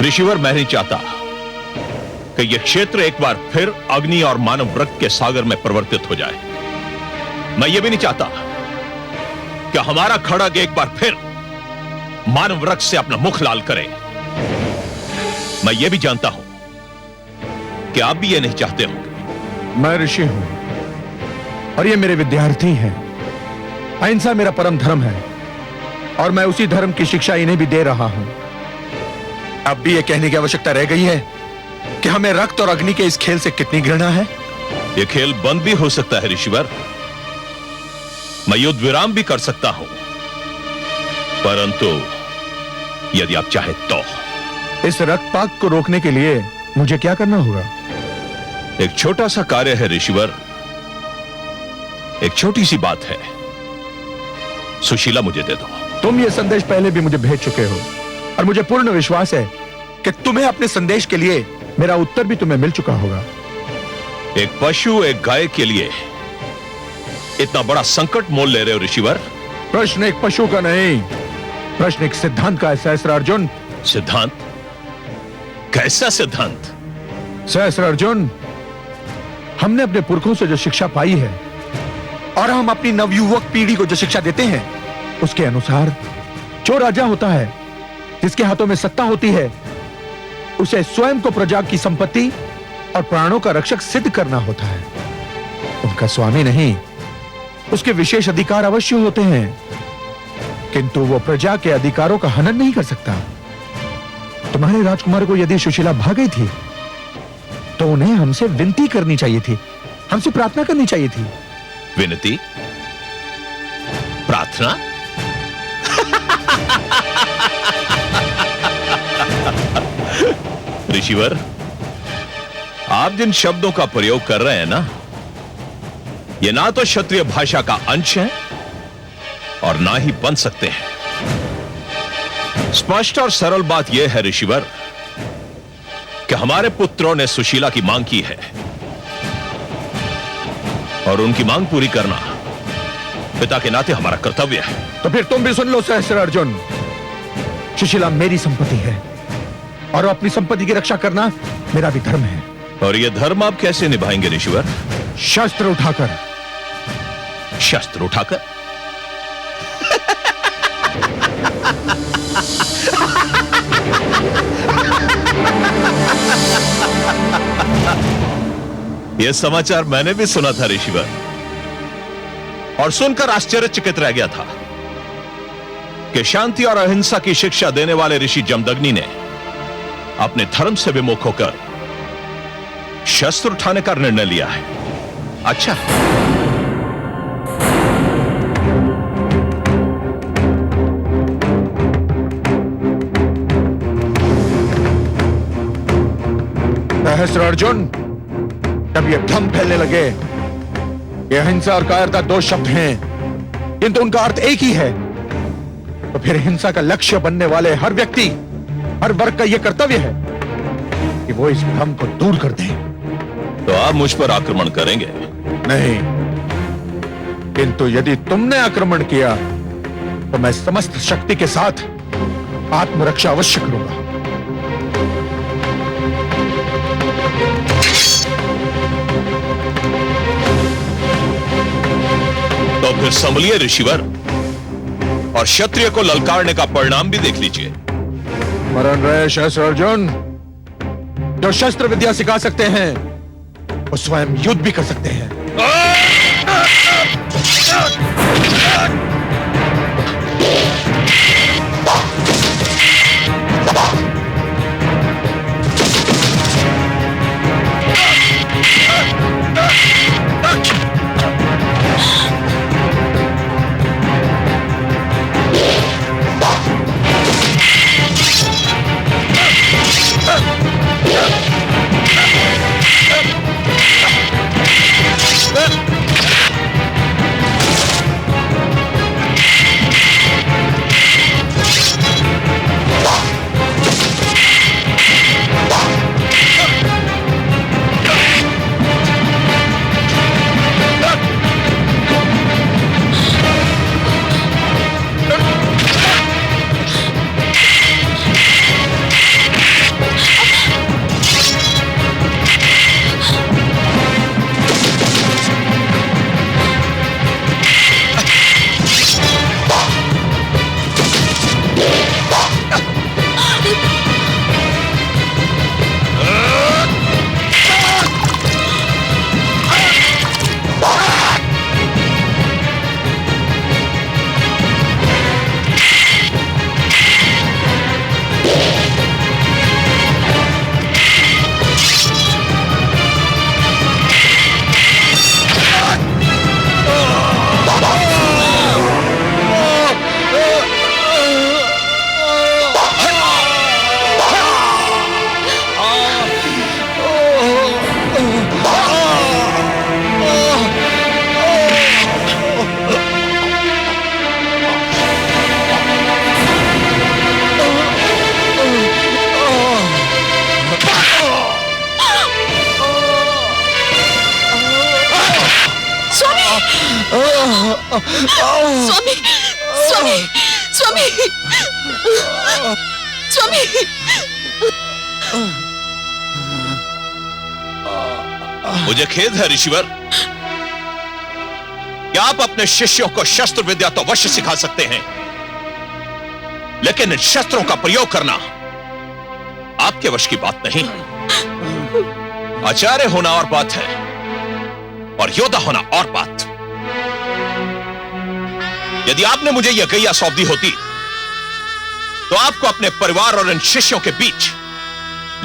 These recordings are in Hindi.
ऋषिवर, मैं नहीं चाहता कि यह क्षेत्र एक बार फिर अग्नि और मानव वृक्ष के सागर में परिवर्तित हो जाए। मैं यह भी नहीं चाहता कि हमारा खड़ग एक बार फिर मानव वृक्ष से अपना मुख लाल करे। मैं यह भी जानता हूं कि आप भी यह नहीं चाहते होंगे। मैं ऋषि हूं और ये मेरे विद्यार्थी हैं। अहिंसा मेरा परम धर्म है और मैं उसी धर्म की शिक्षा इन्हें भी दे रहा हूं। अब भी यह कहने की आवश्यकता रह गई है कि हमें रक्त और अग्नि के इस खेल से कितनी घृणा है। यह खेल बंद भी हो सकता है ऋषिवर। मैं युद्ध विराम भी कर सकता हूं, परंतु यदि आप चाहें तो। इस रक्तपात को रोकने के लिए मुझे क्या करना होगा? एक छोटा सा कार्य है ऋषिवर, एक छोटी सी बात है। सुशीला मुझे दे दो। तुम ये संदेश पहले भी मुझे भेज चुके हो और मुझे पूर्ण विश्वास है कि तुम्हें अपने संदेश के लिए मेरा उत्तर भी तुम्हें मिल चुका होगा। एक पशु एक गाय के लिए इतना बड़ा संकट मोल ले रहे हो ऋषिवर? प्रश्न एक पशु का नहीं, प्रश्न एक सिद्धांत का है सहस्त्रार्जुन। सिद्धांत? कैसा सिद्धांत? सहस्त्रार्जुन, हमने अपने पुरखों से जो शिक्षा पाई है और हम अपनी नवयुवक पीढ़ी को जो शिक्षा देते हैं उसके अनुसार जो राजा होता है, जिसके हाथों में सत्ता होती है, उसे स्वयं को प्रजा की संपत्ति और प्राणों का रक्षक सिद्ध करना होता है। उनका स्वामी नहीं, उसके विशेष अधिकार अवश्य होते हैं, किंतु वो प्रजा के अधिकारों का हनन नहीं कर सकता। तुम्हारे राजकुमार को यदि सुशीला भाग गई थी तो उन्हें हमसे विनती करनी चाहिए थी, हमसे प्रार्थना करनी चाहिए थी। विनती? प्रार्थना? ऋषिवर, आप जिन शब्दों का प्रयोग कर रहे हैं ना, ये ना तो क्षत्रिय भाषा का अंश है और ना ही बन सकते हैं। स्पष्ट और सरल बात यह है ऋषिवर कि हमारे पुत्रों ने सुशीला की मांग की है और उनकी मांग पूरी करना पिता के नाते हमारा कर्तव्य है। तो फिर तुम भी सुन लो सहस्त्रार्जुन, सुशीला मेरी संपत्ति है और अपनी संपत्ति की रक्षा करना मेरा भी धर्म है। और यह धर्म आप कैसे निभाएंगे ऋषिवर? शस्त्र उठाकर। शस्त्र उठाकर? यह समाचार मैंने भी सुना था ऋषिवर, और सुनकर आश्चर्यचकित रह गया था कि शांति और अहिंसा की शिक्षा देने वाले ऋषि जमदग्नि ने अपने धर्म से विमुख होकर शस्त्र उठाने का निर्णय लिया है। अच्छा, सहस्त्रार्जुन, जब ये भ्रम फैलने लगे ये हिंसा और कायरता दो शब्द हैं किंतु उनका अर्थ एक ही है, तो फिर हिंसा का लक्ष्य बनने वाले हर व्यक्ति, हर वर्ग का यह कर्तव्य है कि वो इस भ्रम को दूर कर दे। तो आप मुझ पर आक्रमण करेंगे? नहीं, किंतु यदि तुमने आक्रमण किया तो मैं समस्त शक्ति के साथ आत्मरक्षा अवश्य करूंगा। तो फिर संभलिए ऋषिवर, और क्षत्रिय को ललकारने का परिणाम भी देख लीजिए। स्मरण रहे सहस्त्रार्जुन, जो शस्त्र विद्या सिखा सकते हैं वो स्वयं युद्ध भी कर सकते हैं। स्वामी स्वामी स्वामी स्वामी मुझे खेद है ऋषिवर कि आप अपने शिष्यों को शस्त्र विद्या तो अवश्य सिखा सकते हैं, लेकिन इन शस्त्रों का प्रयोग करना आपके वश की बात नहीं। आचार्य होना और बात है और योद्धा होना और बात। यदि आपने मुझे यह गैया सौंप दी होती तो आपको अपने परिवार और इन शिष्यों के बीच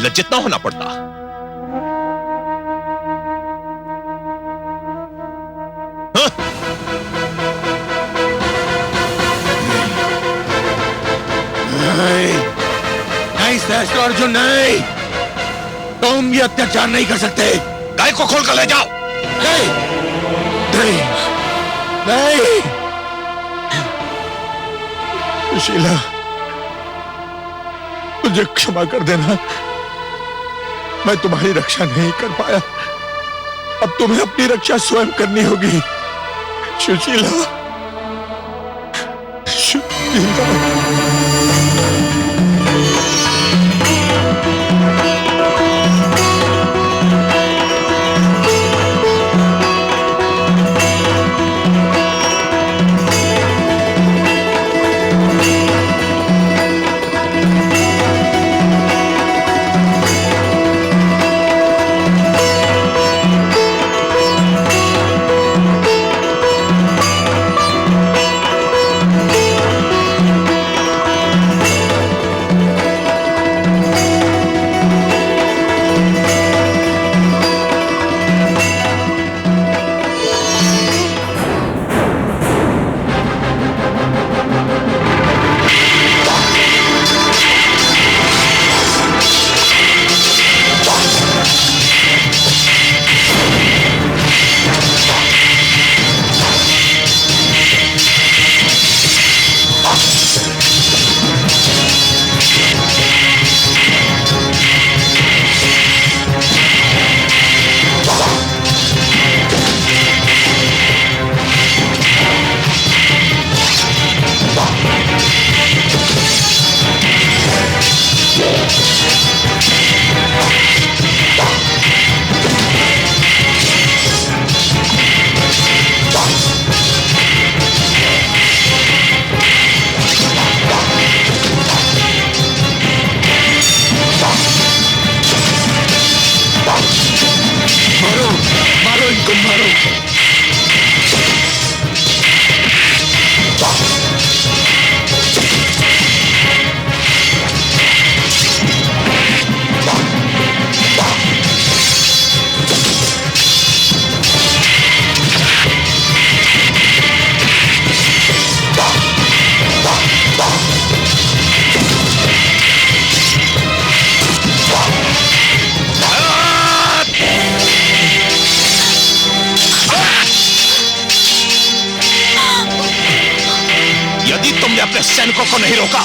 लज्जित न होना पड़ता। हाँ? नहीं सहस्त्र अर्जुन, नहीं, तुम ये अत्याचार नहीं कर सकते। गाय को खोलकर ले जाओ। नहीं नहीं नहीं सुशीला, मुझे क्षमा कर देना, मैं तुम्हारी रक्षा नहीं कर पाया। अब तुम्हें अपनी रक्षा स्वयं करनी होगी। सुशीला, सुशीला। अपने सैनिकों को नहीं रोका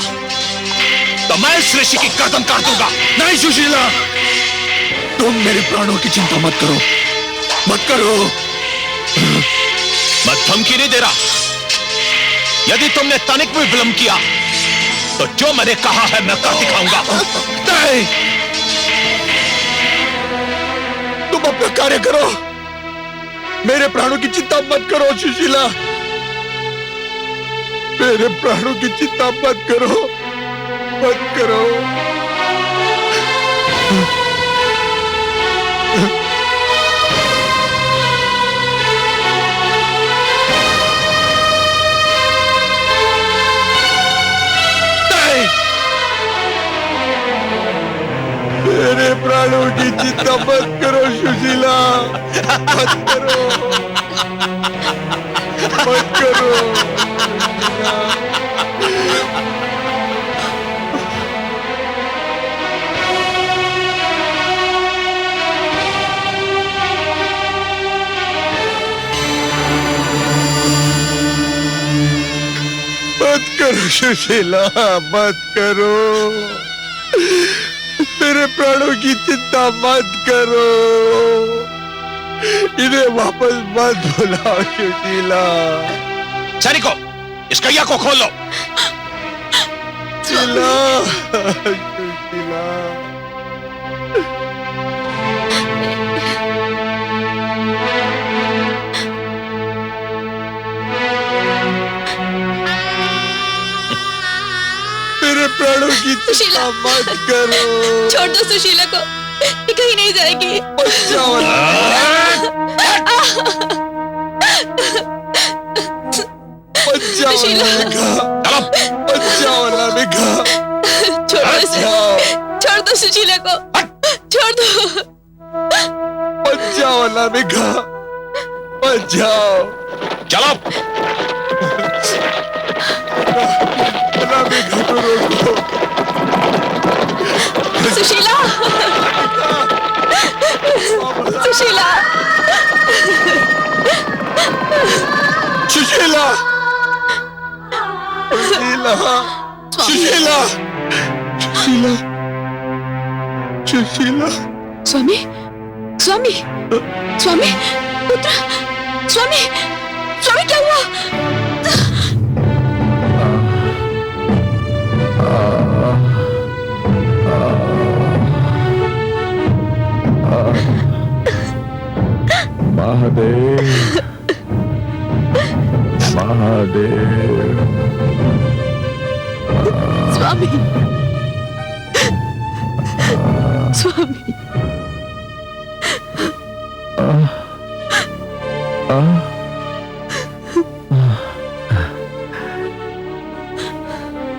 तो मैं इस ऋषि की गर्दन काट दूंगा। नहीं सुशीला, तुम मेरे प्राणों की चिंता मत करो, मत करो। मैं धमकी नहीं दे रहा। यदि तुमने तनिक भी विलंब किया तो जो मैंने कहा है मैं कर दिखाऊंगा। नहीं, तुम अपना कार्य करो, मेरे प्राणों की चिंता मत करो सुशीला, मेरे प्राणों की चिंता मत करो, मत करो। नहीं, मेरे प्राणों की चिंता मत करो सुशीला, मत करो, मत करो। मत करो सुशीला, मत करो, मेरे प्राणों की चिंता मत करो, इन्हें वापस मत बुलाओ सुशीला, सैनिकों, इस कैया को खोल लो। सुशीला, सुशीला। मेरे प्राणों की चिंता मत करो। छोड़ दो सुशीला को, ये कहीं नहीं जाएगी। बचाओ सुशीला। बचाओ अनामिका। छोड़ दो सुशीला को, छोड़ दो। बचाओ अनामिका, बचाओ। चलो। अनामिका को रोको। सुशीला, सुशीला, सुशीला, सुशीला, सुशीला, सुशीला, सुशीला। स्वामी, स्वामी, स्वामी, पुत्र, स्वामी, स्वामी क्या हुआ? महादेव, महादेव। स्वामी, स्वामी।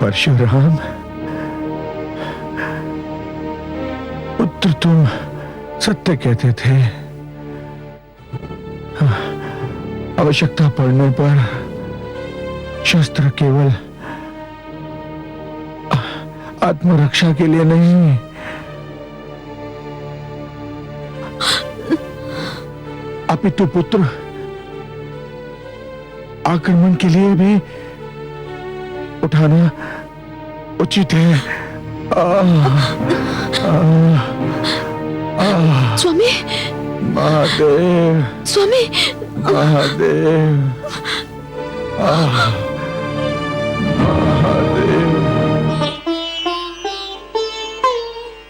परशुराम, पुत्र तुम सत्य कहते थे। आवश्यकता पड़ने पर शस्त्र केवल आत्मरक्षा के लिए नहीं, अपितु पुत्र आक्रमण के लिए भी उठाना उचित है। स्वामी, महादेव, स्वामी, महादेव, महादेव।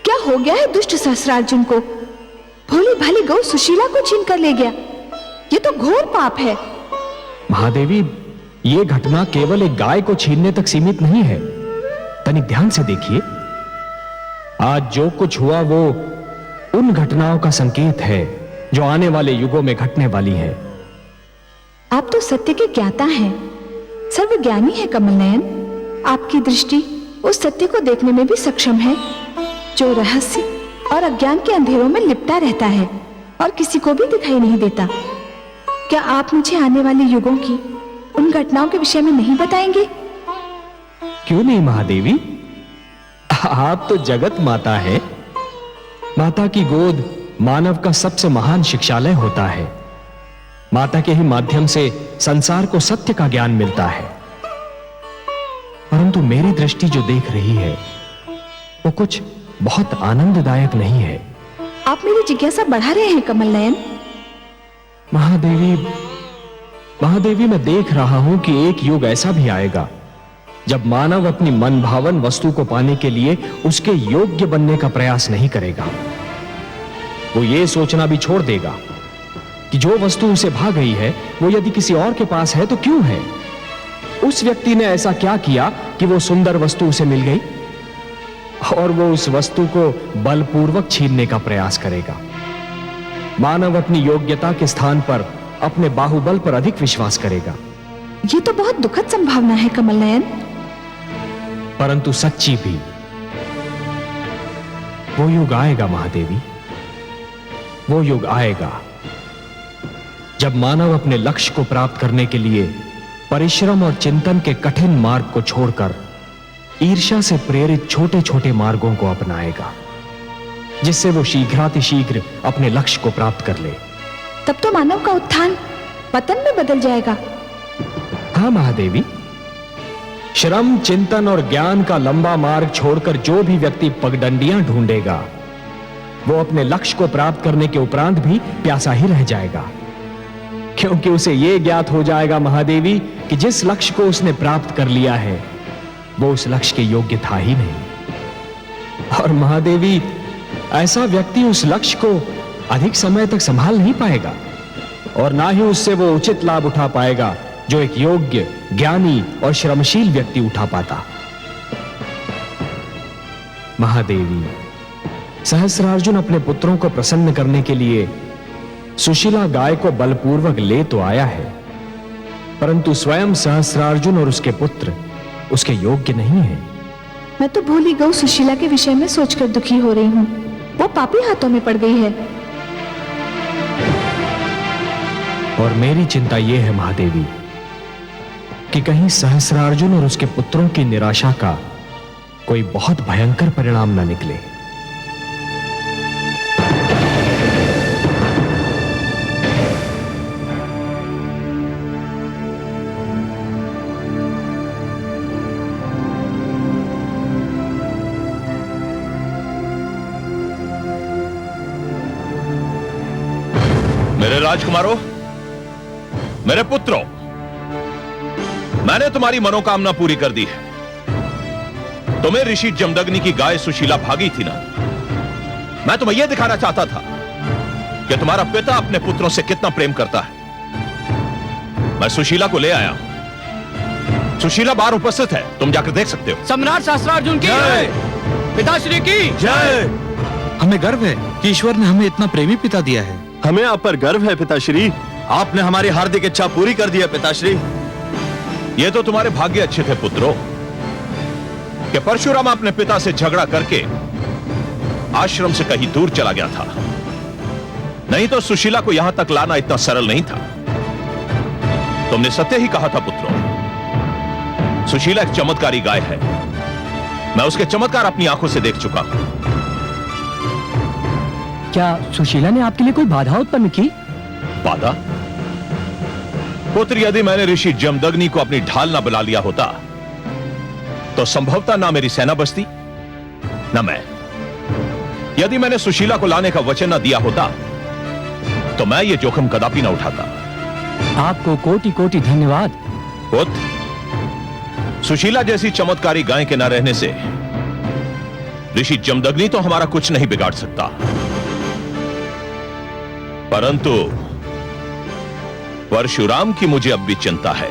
क्या हो गया है दुष्ट सहस्रार्जुन को? भोली भाली गौ सुशीला को छीन कर ले गया। ये तो घोर पाप है। महादेवी, ये घटना केवल एक गाय को छीनने तक सीमित नहीं है। तनिक ध्यान से देखिए, आज जो कुछ हुआ वो उन घटनाओं का संकेत है जो आने वाले युगों में घटने वाली है। आप तो सत्य के ज्ञाता हैं, सर्वज्ञानी है कमल नयन। आपकी दृष्टि उस सत्य को देखने में भी सक्षम है जो रहस्य और अज्ञान के अंधेरों में लिपटा रहता है और किसी को भी दिखाई नहीं देता। क्या आप मुझे आने वाले युगों की उन घटनाओं के विषय में नहीं बताएंगे? क्यों नहीं महादेवी, आप तो जगत माता है। माता की गोद मानव का सबसे महान शिक्षालय होता है। माता के ही माध्यम से संसार को सत्य का ज्ञान मिलता है। परंतु मेरी दृष्टि जो देख रही है वो कुछ बहुत आनंददायक नहीं है। आप मेरी जिज्ञासा बढ़ा रहे हैं कमल नयन। महादेवी, महादेवी, मैं देख रहा हूं कि एक युग ऐसा भी आएगा जब मानव अपनी मनभावन वस्तु को पाने के लिए उसके योग्य बनने का प्रयास नहीं करेगा। वो ये सोचना भी छोड़ देगा कि जो वस्तु उसे भा गई है वो यदि किसी और के पास है तो क्यों है। उस व्यक्ति ने ऐसा क्या किया कि वो सुंदर वस्तु उसे मिल गई, और वो उस वस्तु को बलपूर्वक छीनने का प्रयास करेगा। मानव अपनी योग्यता के स्थान पर अपने बाहुबल पर अधिक विश्वास करेगा। ये तो बहुत दुखद संभावना है कमल नयन। परंतु सच्ची भी। वो युग आएगा महादेवी, वो युग आएगा जब मानव अपने लक्ष्य को प्राप्त करने के लिए परिश्रम और चिंतन के कठिन मार्ग को छोड़कर ईर्ष्या से प्रेरित छोटे छोटे मार्गों को अपनाएगा, जिससे वो शीघ्रातिशीघ्र अपने लक्ष्य को प्राप्त कर ले। तब तो मानव का उत्थान पतन में बदल जाएगा। हाँ महादेवी, श्रम, चिंतन और ज्ञान का लंबा मार्ग छोड़कर जो भी व्यक्ति पगडंडियां ढूंढेगा वो अपने लक्ष्य को प्राप्त करने के उपरांत भी प्यासा ही रह जाएगा। क्योंकि उसे यह ज्ञात हो जाएगा महादेवी कि जिस लक्ष्य को उसने प्राप्त कर लिया है वो उस लक्ष्य के योग्य था ही नहीं। और महादेवी, ऐसा व्यक्ति उस लक्ष्य को अधिक समय तक संभाल नहीं पाएगा और ना ही उससे वो उचित लाभ उठा पाएगा जो एक योग्य, ज्ञानी और श्रमशील व्यक्ति उठा पाता। महादेवी, सहस्रार्जुन अपने पुत्रों को प्रसन्न करने के लिए सुशीला गाय को बलपूर्वक ले तो आया है, परंतु स्वयं सहस्रार्जुन और उसके पुत्र उसके योग्य नहीं है। मैं तो भूली गऊ सुशीला के विषय में सोचकर दुखी हो रही हूँ। वो पापी हाथों में पड़ गई है। और मेरी चिंता यह है महादेवी कि कहीं सहस्रार्जुन और उसके पुत्रों की निराशा का कोई बहुत भयंकर परिणाम न निकले। मेरे राजकुमारों, मेरे पुत्रों, मैंने तुम्हारी मनोकामना पूरी कर दी है। तुम्हें ऋषि जमदग्नि की गाय सुशीला भागी थी ना? मैं तुम्हें यह दिखाना चाहता था कि तुम्हारा पिता अपने पुत्रों से कितना प्रेम करता है। मैं सुशीला को ले आया। सुशीला बाहर उपस्थित है, तुम जाकर देख सकते हो। सम्राट सहस्रार्जुन की जय, पिताश्री की जय। हमें गर्व है कि ईश्वर ने हमें इतना प्रेमी पिता दिया है। हमें आप पर गर्व है पिताश्री। आपने हमारी हार्दिक इच्छा पूरी कर दी है पिताश्री। ये तो तुम्हारे भाग्य अच्छे थे पुत्रों कि परशुराम अपने पिता से झगड़ा करके आश्रम से कहीं दूर चला गया था, नहीं तो सुशीला को यहां तक लाना इतना सरल नहीं था। तुमने सत्य ही कहा था पुत्रों। सुशीला एक चमत्कारी गाय है। मैं उसके चमत्कार अपनी आंखों से देख चुका हूं। क्या सुशीला ने आपके लिए कोई बाधा उत्पन्न की? बाधा? पुत्र, यदि मैंने ऋषि जमदग्नि को अपनी ढाल ना बुला लिया होता तो संभवतः ना मेरी सेना बचती ना मैं। यदि मैंने सुशीला को लाने का वचन ना दिया होता तो मैं ये जोखिम कदापि ना उठाता। आपको कोटि कोटि धन्यवाद। पुत्र, सुशीला जैसी चमत्कारी गाय के ना रहने से ऋषि जमदग्नि तो हमारा कुछ नहीं बिगाड़ सकता, परंतु परशुराम की मुझे अब भी चिंता है।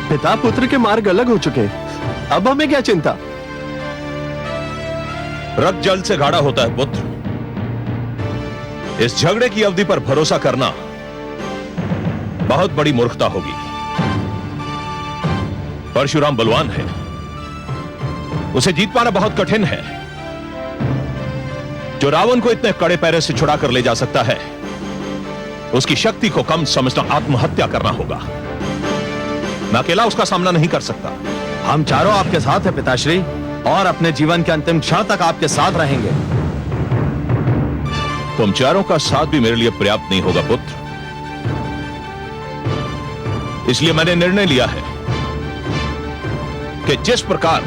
पिता पुत्र के मार्ग अलग हो चुके हैं, अब हमें क्या चिंता? रक्त जल से गाढ़ा होता है पुत्र। इस झगड़े की अवधि पर भरोसा करना बहुत बड़ी मूर्खता होगी। परशुराम बलवान है, उसे जीत पाना बहुत कठिन है। जो रावण को इतने कड़े पैरे से छुड़ा कर ले जा सकता है, उसकी शक्ति को कम समझना आत्महत्या करना होगा। मैं अकेला उसका सामना नहीं कर सकता। हम चारों आपके साथ हैं पिताश्री, और अपने जीवन के अंतिम क्षण तक आपके साथ रहेंगे। तुम चारों का साथ भी मेरे लिए पर्याप्त नहीं होगा पुत्र। इसलिए मैंने निर्णय लिया है कि जिस प्रकार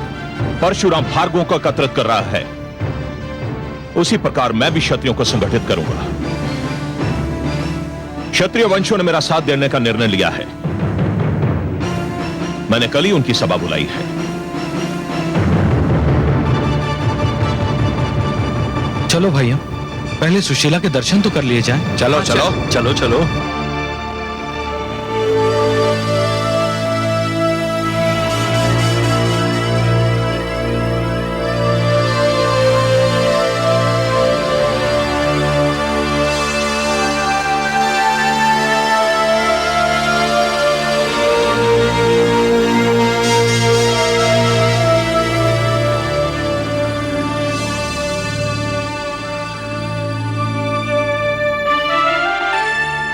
परशुराम भार्गवों को एकत्रित कर रहा है, उसी प्रकार मैं भी क्षत्रियों को संगठित करूंगा। क्षत्रिय वंशों ने मेरा साथ देने का निर्णय लिया है। मैंने कल ही उनकी सभा बुलाई है। चलो भाइयों, पहले सुशीला के दर्शन तो कर लिए जाएं। चलो चलो चलो चलो।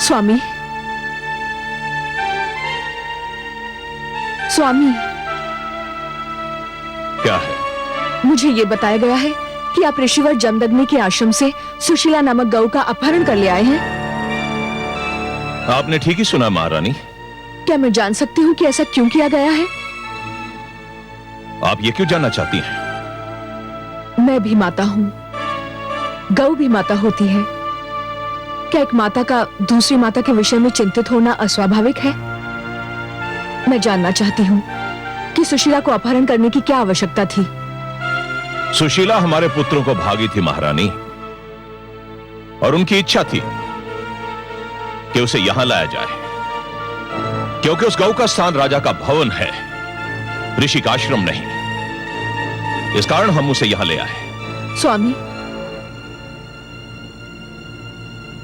स्वामी, स्वामी, क्या है? मुझे ये बताया गया है कि आप ऋषिवर जमदग्नि के आश्रम से सुशीला नामक गऊ का अपहरण कर ले आए हैं। आपने ठीक ही सुना महारानी। क्या मैं जान सकती हूँ कि ऐसा क्यों किया गया है? आप ये क्यों जानना चाहती हैं? मैं भी माता हूँ, गऊ भी माता होती है। क्या एक माता का दूसरी माता के विषय में चिंतित होना अस्वाभाविक है? मैं जानना चाहती हूँ कि सुशीला को अपहरण करने की क्या आवश्यकता थी। सुशीला हमारे पुत्रों को भागी थी महारानी, और उनकी इच्छा थी कि उसे यहां लाया जाए, क्योंकि उस गौ का स्थान राजा का भवन है, ऋषि का आश्रम नहीं। इस कारण हम उसे यहां ले आए। स्वामी,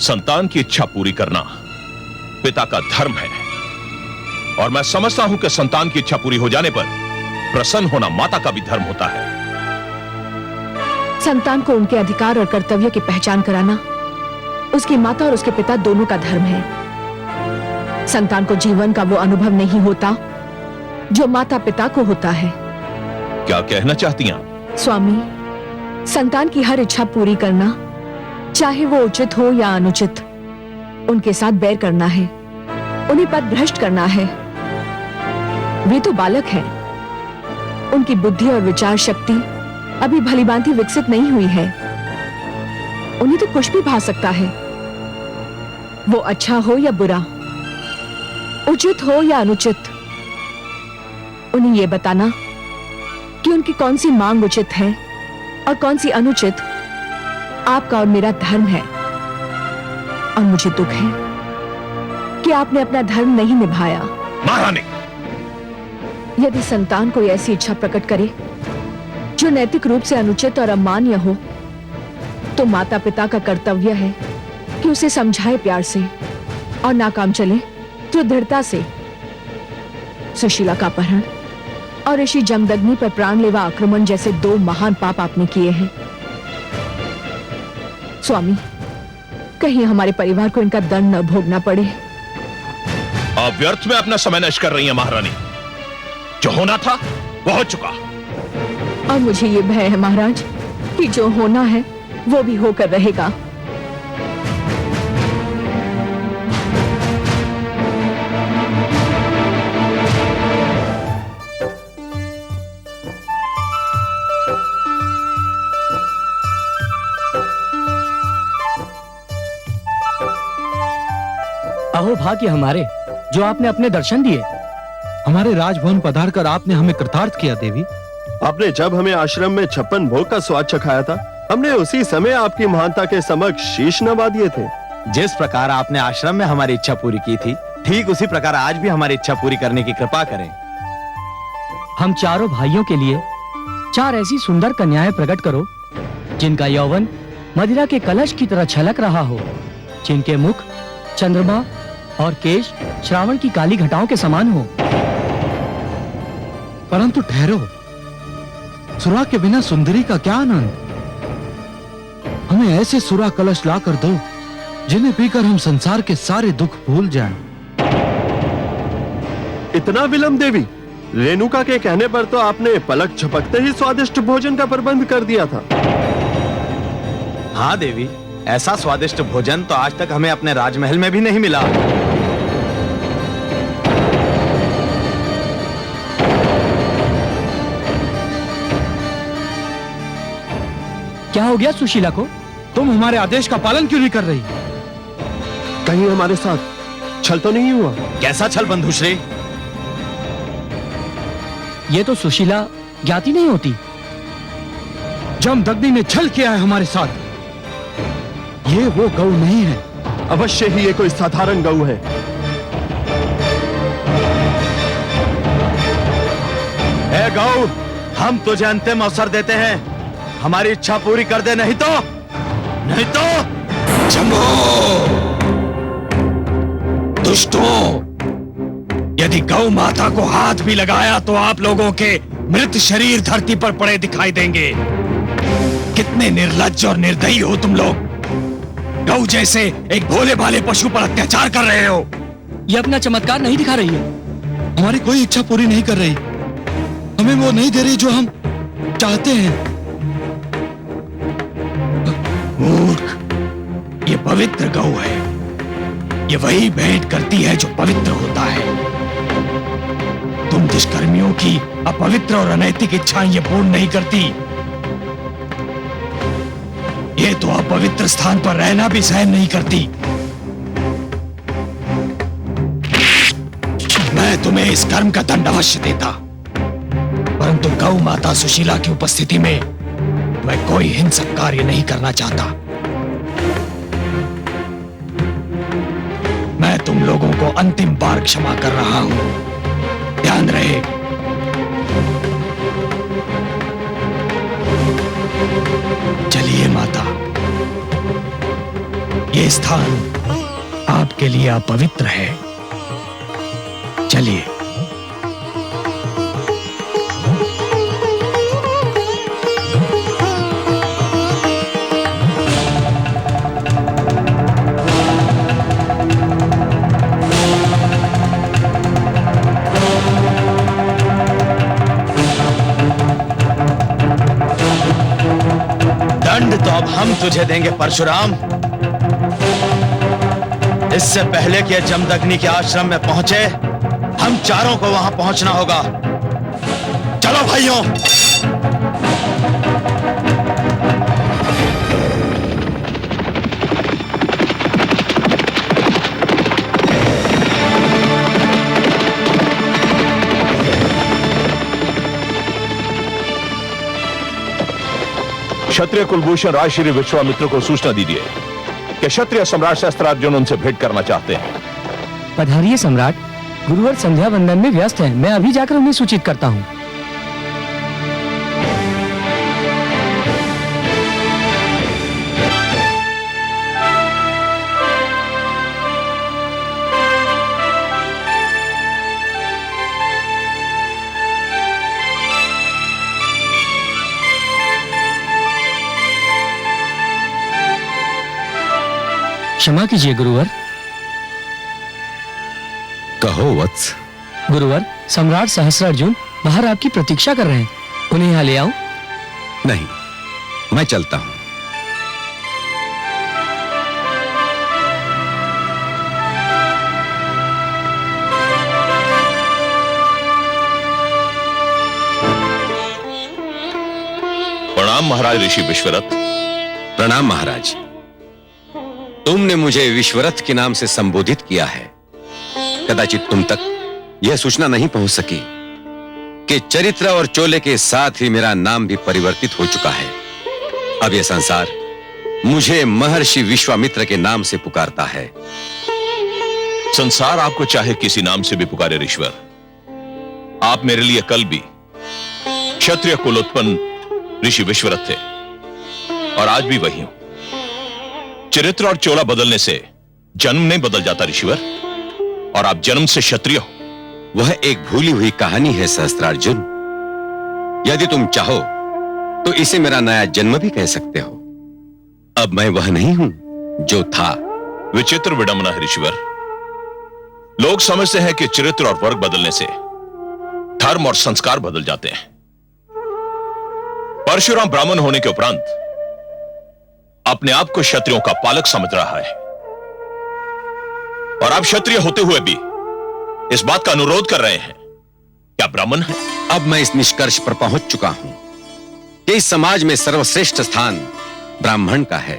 संतान की इच्छा पूरी करना पिता का धर्म है, और मैं समझता हूं कि संतान की इच्छा पूरी हो जाने पर प्रसन्न होना माता का भी धर्म होता है। संतान को उनके अधिकार और कर्तव्य की पहचान कराना उसकी माता और उसके पिता दोनों का धर्म है। संतान को जीवन का वो अनुभव नहीं होता जो माता पिता को होता है। क्या कहना चाहती हैं? स्वामी, संतान की हर इच्छा पूरी करना, चाहे वो उचित हो या अनुचित, उनके साथ बैर करना है, उन्हें पथ भ्रष्ट करना है। वे तो बालक हैं, उनकी बुद्धि और विचार शक्ति अभी भलीभांति विकसित नहीं हुई है। उन्हें तो कुछ भी भा सकता है, वो अच्छा हो या बुरा, उचित हो या अनुचित। उन्हें यह बताना कि उनकी कौन सी मांग उचित है और कौन सी अनुचित आपका और मेरा धर्म है। और मुझे दुख है कि आपने अपना धर्म नहीं निभाया। महारानी, यदि संतान कोई ऐसी इच्छा प्रकट करे जो नैतिक रूप से अनुचित और अमान्य हो, तो माता पिता का कर्तव्य है कि उसे समझाए प्यार से, और नाकाम चले तो दृढ़ता से। सुशीला का अपहरण और ऋषि जमदग्नि पर प्राणलेवा आक्रमण जैसे दो महान पाप आपने किए हैं। स्वामी, कहीं हमारे परिवार को इनका दंड न भोगना पड़े। आप व्यर्थ में अपना समय नष्ट कर रही हैं महारानी। जो होना था वो हो चुका, और मुझे ये भय है महाराज कि जो होना है वो भी होकर रहेगा। अहो भाग्य हमारे, जो आपने अपने दर्शन दिए। हमारे राजभवन पधारकर आपने हमें कृतार्थ किया देवी। आपने जब हमें आश्रम में 56 भोग का स्वाद चखाया था, हमने उसी समय आपकी महानता के समक्ष शीश नवा दिए थे। जिस प्रकार आपने आश्रम में हमारी इच्छा पूरी की थी, ठीक उसी प्रकार आज भी हमारी इच्छा पूरी करने की कृपा करें। हम चारों भाइयों के लिए 4 ऐसी सुंदर कन्याएं प्रकट करो जिनका यौवन मदिरा के कलश की तरह छलक रहा हो, जिनके मुख चंद्रमा और केश श्रावण की काली घटाओं के समान हो। परंतु ठहरो, सुरा के बिना सुंदरी का क्या आनंद। हमें ऐसे सुरा कलश ला कर दो जिन्हें पीकर हम संसार के सारे दुख भूल जाएं। इतना विलंब देवी? रेणुका के कहने पर तो आपने पलक झपकते ही स्वादिष्ट भोजन का प्रबंध कर दिया था। हाँ देवी, ऐसा स्वादिष्ट भोजन तो आज तक हमें अपने राजमहल में भी नहीं मिला। क्या हो गया सुशीला को? तुम हमारे आदेश का पालन क्यों नहीं कर रही? कहीं हमारे साथ छल तो नहीं हुआ? कैसा छल बंधुश्री? ये तो सुशीला ज्ञाति नहीं होती। जमदग्नि ने छल किया है हमारे साथ। ये वो गौ नहीं है। अवश्य ही ये कोई साधारण गऊ है। ए गौ, हम तुझे अंतिम अवसर देते हैं, हमारी इच्छा पूरी कर दे, नहीं तो जम्बो! दुष्टों! यदि गौ माता को हाथ भी लगाया तो आप लोगों के मृत शरीर धरती पर पड़े दिखाई देंगे। कितने निर्लज्ज और निर्दयी हो तुम लोग। गौ जैसे एक भोले भाले पशु पर अत्याचार कर रहे हो। ये अपना चमत्कार नहीं दिखा रही है। हमारी कोई इच्छा पूरी नहीं कर रही। हमें वो नहीं दे रही जो हम चाहते हैं। मूर्ख, ये पवित्र गौ है। ये वही भेंट करती है जो पवित्र होता है। तुम दुष्कर्मियों की अपवित्र और अनैतिक इच्छाएं ये पूर्ण नहीं करती। ये तो अपवित्र स्थान पर रहना भी सहन नहीं करती। मैं तुम्हें इस कर्म का दंड अवश्य देता, परंतु गौ माता सुशीला की उपस्थिति में मैं कोई हिंसक कार्य नहीं करना चाहता। मैं तुम लोगों को अंतिम बार क्षमा कर रहा हूं, ध्यान रहे। चलिए माता, ये स्थान आपके लिए अपवित्र है। चलिए। दंड तो अब हम तुझे देंगे परशुराम। इससे पहले कि जमदग्नि के आश्रम में पहुंचे, हम चारों को वहां पहुंचना होगा। चलो भाइयों। क्षत्रिय कुलभूषण राजश्री विश्वामित्र को सूचना दीजिए कि क्षत्रिय सम्राट शस्त्रार्जुन उनसे भेंट करना चाहते हैं। पधारिए सम्राट, गुरुवर संध्या वंदन में व्यस्त हैं। मैं अभी जाकर उन्हें सूचित करता हूँ। क्षमा कीजिए गुरुवर। कहो वत्स। गुरुवर, सम्राट सहस्त्रार्जुन बाहर आपकी प्रतीक्षा कर रहे हैं। उन्हें यहाँ ले आऊं? नहीं, मैं चलता हूं। प्रणाम महाराज ऋषि विश्वरथ। प्रणाम महाराज। तुमने मुझे विश्वरथ के नाम से संबोधित किया है। कदाचित तुम तक यह सूचना नहीं पहुंच सकी कि चरित्र और चोले के साथ ही मेरा नाम भी परिवर्तित हो चुका है। अब यह संसार मुझे महर्षि विश्वामित्र के नाम से पुकारता है। संसार आपको चाहे किसी नाम से भी पुकारे ऋषिवर, आप मेरे लिए कल भी क्षत्रिय कुलोत्पन्न ऋषि विश्वरथ थे और आज भी वही हूं। चरित्र और चोला बदलने से जन्म नहीं बदल जाता ऋषिवर, और आप जन्म से क्षत्रिय हो। वह एक भूली हुई कहानी है सहस्त्रार्जुन। यदि तुम चाहो तो इसे मेरा नया जन्म भी कह सकते हो। अब मैं वह नहीं हूं जो था। विचित्र विडंबना है ऋषिवर। लोग समझते हैं कि चरित्र और वर्ग बदलने से धर्म और संस्कार बदल जाते हैं। परशुराम ब्राह्मण होने के उपरांत अपने आप को क्षत्रियों का पालक समझ रहा है, और आप क्षत्रिय होते हुए भी इस बात का अनुरोध कर रहे हैं क्या ब्राह्मण है? अब मैं इस निष्कर्ष पर पहुंच चुका हूं कि इस समाज में सर्वश्रेष्ठ स्थान ब्राह्मण का है।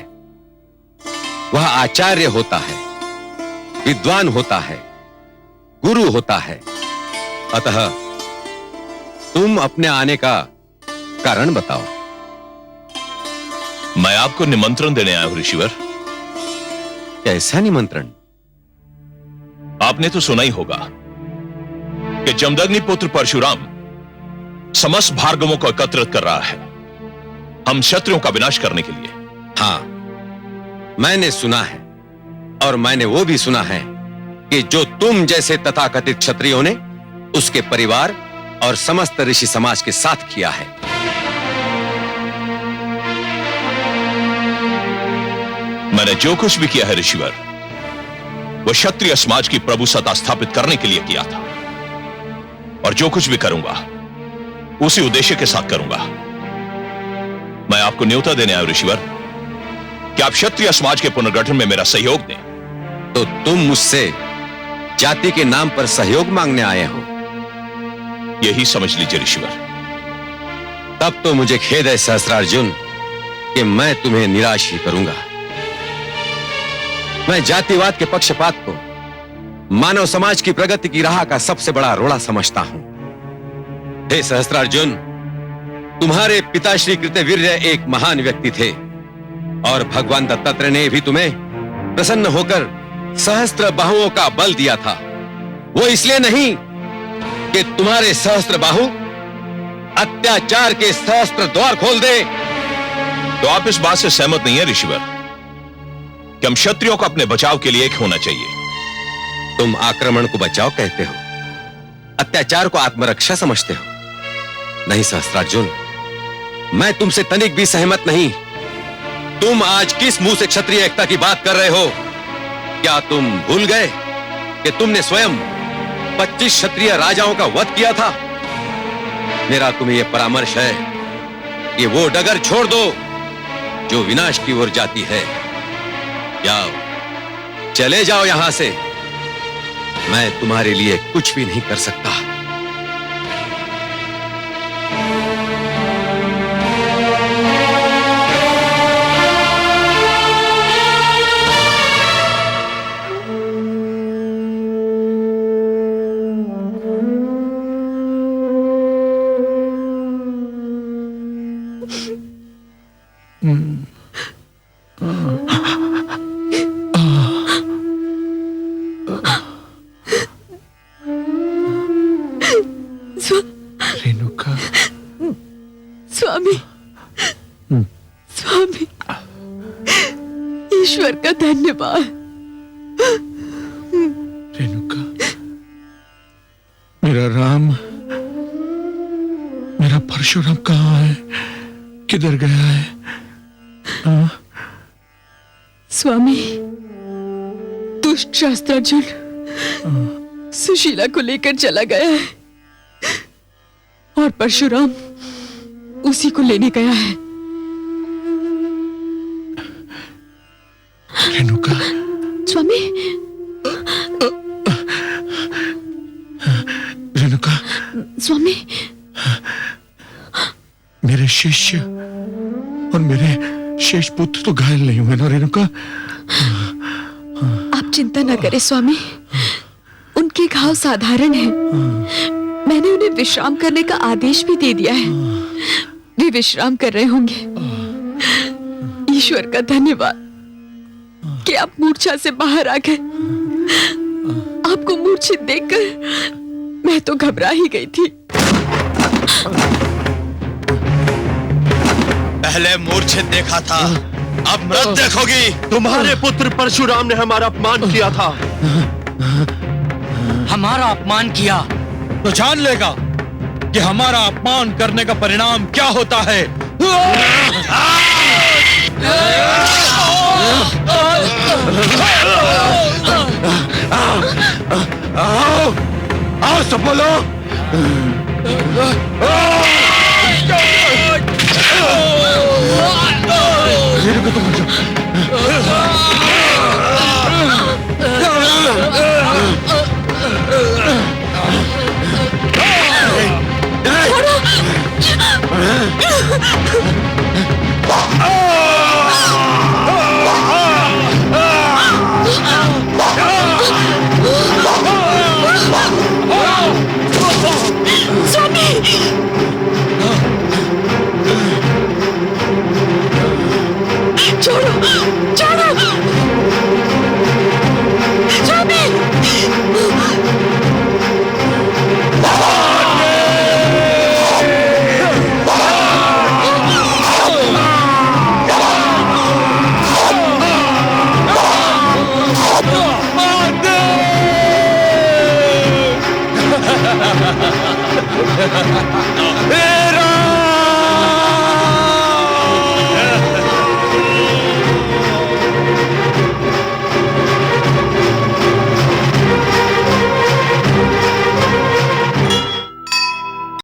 वह आचार्य होता है, विद्वान होता है, गुरु होता है। अतः तुम अपने आने का कारण बताओ। मैं आपको निमंत्रण देने आया हूं ऋषिवर। कैसा निमंत्रण? आपने तो सुना ही होगा कि जमदग्नि पुत्र परशुराम समस्त भार्गवों को एकत्रित कर रहा है हम क्षत्रियों का विनाश करने के लिए। हां, मैंने सुना है, और मैंने वो भी सुना है कि जो तुम जैसे तथाकथित क्षत्रियों ने उसके परिवार और समस्त ऋषि समाज के साथ किया है। मैंने जो कुछ भी किया है ऋषिवर, वह क्षत्रिय समाज की प्रभुसत्ता स्थापित करने के लिए किया था, और जो कुछ भी करूंगा उसी उद्देश्य के साथ करूंगा। मैं आपको न्योता देने आया हूं ऋषिवर कि आप क्षत्रिय समाज के पुनर्गठन में मेरा सहयोग दें। तो तुम मुझसे जाति के नाम पर सहयोग मांगने आए हो? यही समझ लीजिए ऋषिवर। तब तो मुझे खेद है सहस्त्रार्जुन कि मैं तुम्हें निराश ही करूंगा। मैं जातिवाद के पक्षपात को मानव समाज की प्रगति की राह का सबसे बड़ा रोड़ा समझता हूं। हे सहस्त्रार्जुन, तुम्हारे पिताश्री कृतवीर्य एक महान व्यक्ति थे और भगवान दत्तात्रेय ने भी तुम्हें प्रसन्न होकर सहस्त्र बाहुओं का बल दिया था। वो इसलिए नहीं कि तुम्हारे सहस्त्र बाहु अत्याचार के सहस्त्र द्वार खोल दे। तो आप इस बात से सहमत नहीं है ऋषिवर कि हम क्षत्रियों को अपने बचाव के लिए एक होना चाहिए? तुम आक्रमण को बचाव कहते हो, अत्याचार को आत्मरक्षा समझते हो। नहीं सहस्त्रार्जुन, मैं तुमसे तनिक भी सहमत नहीं। तुम आज किस मुंह से क्षत्रिय एकता की बात कर रहे हो? क्या तुम भूल गए कि तुमने स्वयं 25 क्षत्रिय राजाओं का वध किया था? मेरा तुम्हें यह परामर्श है कि वो डगर छोड़ दो जो विनाश की ओर जाती है। जाओ, चले जाओ यहां से। मैं तुम्हारे लिए कुछ भी नहीं कर सकता। रेणुका, स्वामी, स्वामी, ईश्वर का धन्यवाद। रेणुका, मेरा राम, मेरा परशुराम कहाँ है? किधर गया है? स्वामी, दुष्ट शास्त्रार्जुन सुशीला को लेकर चला गया है और परशुराम उसी को लेने गया है। रेणुका, स्वामी, रेणुका, स्वामी, मेरे शिष्य और मेरे शेष पुत्र तो घायल नहीं हुए ना रेणुका? आप चिंता न करें स्वामी, उनके घाव साधारण हैं। मैंने उन्हें विश्राम करने का आदेश भी दे दिया है। वे विश्राम कर रहे होंगे। ईश्वर का धन्यवाद कि आप मूर्छा से बाहर आ गए। आपको मूर्छित देखकर मैं तो घबरा ही गई थी। पहले मूर्छित देखा था, अब मृत देखोगी। तुम्हारे पुत्र परशुराम ने हमारा अपमान किया था। हमारा अपमान किया तो जान लेगा कि हमारा अपमान करने का परिणाम क्या होता है। आओ, आओ सब बोलो। रेणुका, तुम